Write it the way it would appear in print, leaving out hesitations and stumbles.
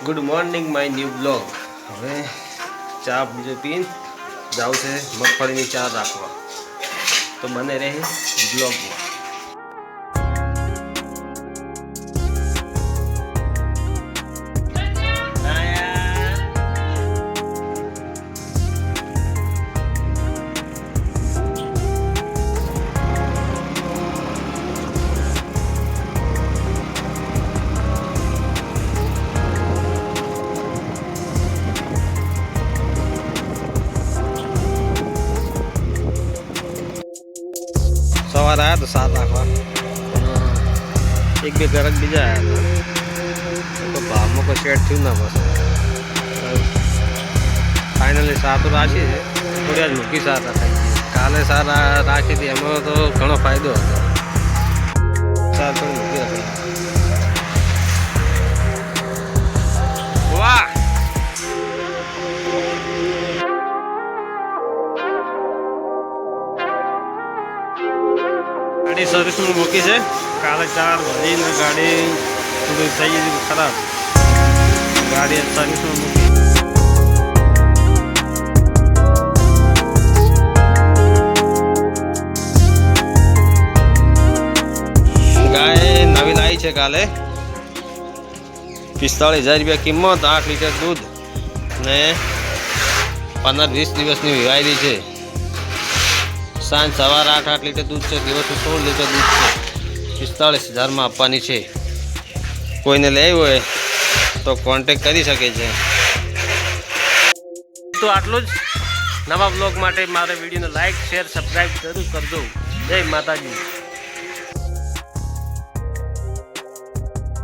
Good morning my new blog. હવે ચા બીજો પીને જાઉં છે મગફળીની ચા રાખવા, તો બને રહે બ્લોગમાં। सवार आया तो साथ आखवा एक भी गरज बीजा आया तो भाव में कोई सेट थी ना बस फाइनली सात राशि है थोड़ी आज मूकी साथ रखाई काले सारा राशि थी एम तो घणो फायदो હતો सात थोड़ी मूकी रखाई। वाह गाड़ी सर्विस में मूकी है काले चार भरी गाड़ी थोड़ी सही खराब गाड़ी सर्विस में मूकी। गाय नवी लाई है काले 45,000 रुपया किंमत 8 लीटर दूध ने 15-20 दिवस विवायेली है। सांज सवार 8 लीटर दूध है, दिवस 16 लीटर दूध है। 45,000 में आपवानी है। कोई ने लेवो होय तो कॉन्टेक्ट करी सके छे। तो आटलू ज नवा ब्लॉग माटे मारे वीडियो ने लाइक शेर सब्सक्राइब जरूर कर दो। जय माताजी।